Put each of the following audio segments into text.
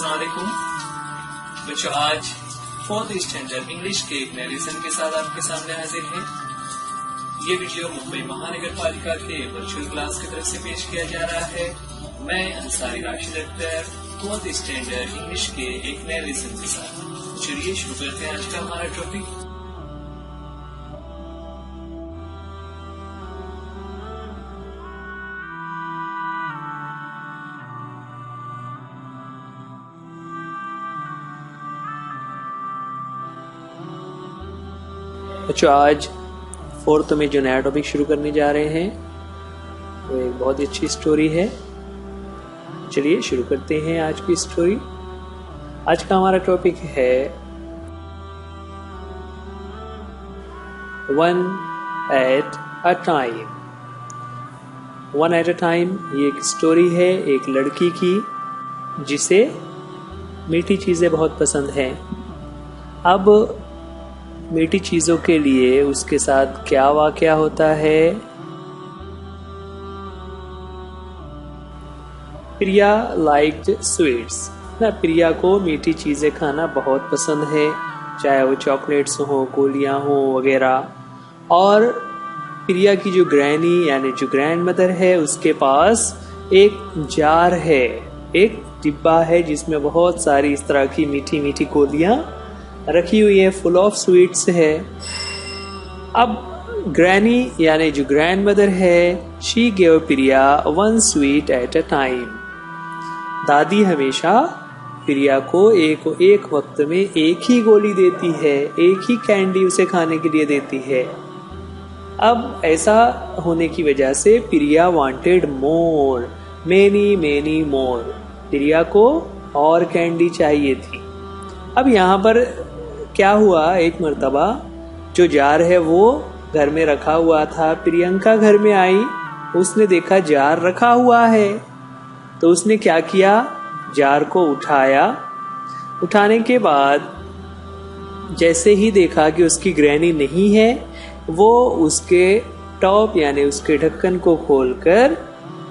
अस्सलाम वालेकुम बच्चों, आज 4th स्टैंडर्ड इंग्लिश के एक नए लेसन के साथ आपके सामने हाजिर हैं। ये वीडियो मुंबई महानगर पालिका के वर्चुअल क्लास की तरफ से पेश किया जा रहा है। मैं Ansari Rashid Akhtar 4th standard English के एक नए लेसन के साथ। चलिए शुरू करते हैं आज का हमारा टॉपिक। बच्चों, आज 4th में जो नया टॉपिक शुरू करने जा रहे हैं वो एक बहुत ही अच्छी स्टोरी है। चलिए शुरू करते हैं आज की स्टोरी। आज का हमारा टॉपिक है one at a time. One at a time ये एक स्टोरी है एक लड़की की जिसे मीठी चीज़ें बहुत पसंद हैं। अब मीठी चीज़ों के लिए उसके साथ क्या वाकया होता है। प्रिया लाइक्ड स्वीट्स ना, प्रिया को मीठी चीज़ें खाना बहुत पसंद है, चाहे वो चॉकलेट्स हो, गोलियां हो वगैरह। और प्रिया की जो ग्रैनी यानी जो ग्रैंड मदर है उसके पास एक जार है, एक डिब्बा है जिसमें बहुत सारी इस तरह की मीठी मीठी गोलियां रखी हुई है, फुल ऑफ स्वीट्स है। अब ग्रैनी यानी जो ग्रैंड मदर है, she give Priya one sweet at a time. दादी हमेशा प्रिया को एक वक्त में एक ही गोली देती है, एक ही कैंडी उसे खाने के लिए देती है। अब ऐसा होने की वजह से प्रिया वांटेड मोर, मेनी मोर। प्रिया को और कैंडी चाहिए थी। अब यहाँ पर क्या हुआ, एक मर्तबा जो जार है वो घर में रखा हुआ था। प्रियंका घर में आई, उसने देखा जार रखा हुआ है, तो उसने क्या किया, जार को उठाया। उठाने के बाद जैसे ही देखा कि उसकी ग्रैनी नहीं है, वो उसके टॉप यानी उसके ढक्कन को खोलकर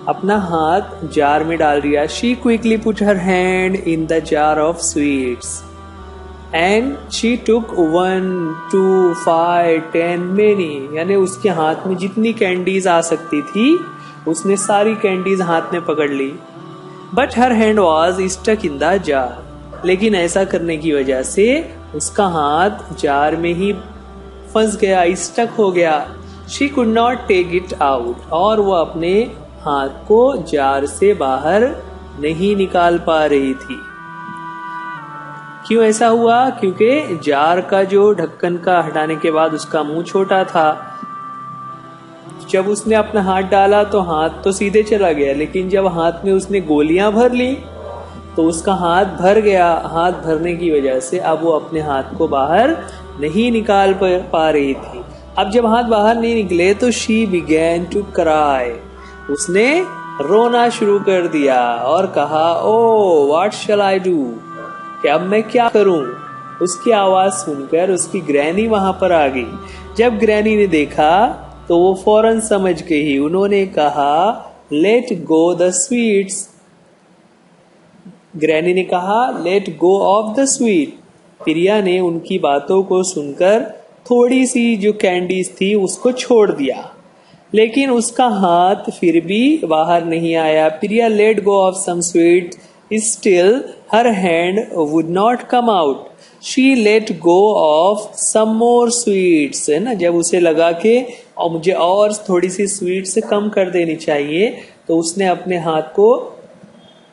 अपना हाथ जार में डाल दिया। She quickly put her hand in the jar of sweets and she took 1, 2, 5, 10 many, यानी उसके हाथ में जितनी कैंडीज आ सकती थी उसने सारी कैंडीज हाथ में पकड़ ली। But her hand was stuck in the jar, लेकिन ऐसा करने की वजह से उसका हाथ जार में ही फंस गया, स्टक हो गया। She could not take it out, और वो अपने हाथ को जार से बाहर नहीं निकाल पा रही थी। क्यों ऐसा हुआ? क्योंकि जार का जो ढक्कन का हटाने के बाद उसका मुंह छोटा था। जब उसने अपना हाथ डाला तो हाथ तो सीधे चला गया, लेकिन जब हाथ में उसने गोलियां भर ली तो उसका हाथ भर गया। हाथ भरने की वजह से अब वो अपने हाथ को बाहर नहीं निकाल पा रही थी। अब जब हाथ बाहर नहीं निकले तो शी बिगैन टू क्राई, उसने रोना शुरू कर दिया और कहा, oh what shell I do, कि अब मैं क्या करूं। उसकी आवाज सुनकर उसकी ग्रैनी वहां पर आ गई। जब ग्रैनी ने देखा तो वो फौरन समझ गई। उन्होंने कहा, let go the sweets. Granny ने कहा, let go of the sweet. Priya ने उनकी बातों को सुनकर थोड़ी सी जो कैंडीज थी उसको छोड़ दिया, लेकिन उसका हाथ फिर भी बाहर नहीं आया। Priya let go of some sweet, still her hand would not come out. She let go of some more sweets, है ना। जब उसे लगा कि और मुझे और थोड़ी सी स्वीट से कम कर देनी चाहिए, तो उसने अपने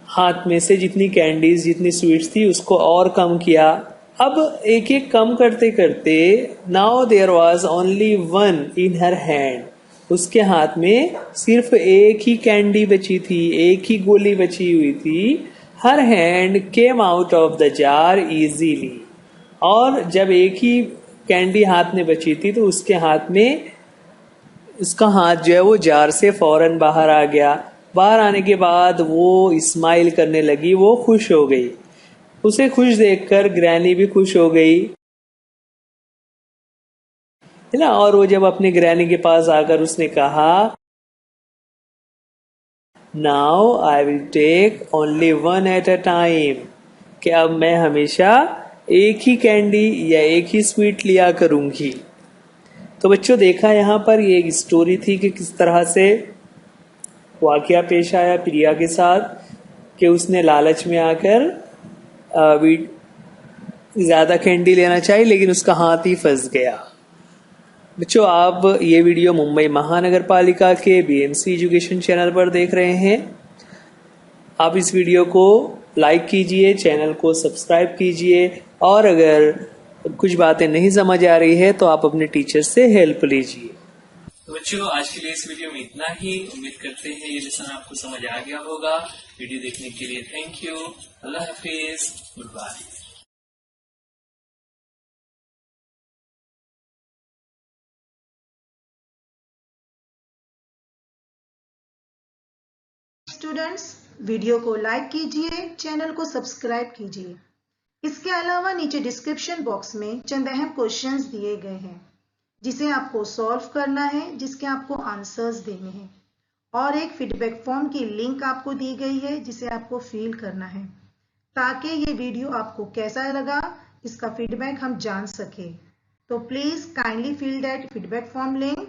हाथ में से जितनी कैंडीज जितनी स्वीट्स थी उसको और कम किया। अब एक एक कम करते करते now there was only one in her hand, उसके हाथ में सिर्फ एक ही कैंडी बची थी, एक ही गोली बची हुई थी। Her hand came out of the jar easily, और जब एक ही कैंडी हाथ में बची थी तो उसके हाथ में उसका हाथ जो है वो जार से फौरन बाहर आ गया। बाहर आने के बाद वो स्माइल करने लगी, वो खुश हो गई। उसे खुश देखकर ग्रैनी भी खुश हो गई, है ना। और वो जब अपने ग्रैनी के पास आकर उसने कहा, Now I will take only one at a time, कि अब मैं हमेशा एक ही कैंडी या एक ही स्वीट लिया करूंगी। तो बच्चों देखा यहाँ पर ये एक स्टोरी थी कि किस तरह से वाकया पेश आया प्रिया के साथ कि उसने लालच में आकर ज्यादा कैंडी लेना चाहिए लेकिन उसका हाथ ही फंस गया। बच्चों आप ये वीडियो मुंबई महानगर पालिका के बीएमसी एजुकेशन चैनल पर देख रहे हैं। आप इस वीडियो को लाइक कीजिए, चैनल को सब्सक्राइब कीजिए और अगर कुछ बातें नहीं समझ आ रही है तो आप अपने टीचर से हेल्प लीजिए। तो बच्चों आज के लिए इस वीडियो में इतना ही। उम्मीद करते हैं ये लेसन आपको समझ आ गया होगा। वीडियो देखने के लिए थैंक यू। अल्लाह हाफिज, गुड बाय। स्टूडेंट्स वीडियो को लाइक कीजिए, चैनल को सब्सक्राइब कीजिए। इसके अलावा नीचे डिस्क्रिप्शन बॉक्स में चंद अहम क्वेश्चंस दिए गए हैं जिसे आपको सॉल्व करना है, जिसके आपको आंसर्स देने हैं और एक फीडबैक फॉर्म की लिंक आपको दी गई है जिसे आपको फिल करना है ताकि ये वीडियो आपको कैसा लगा इसका फीडबैक हम जान सके। तो please kindly fill that feedback form link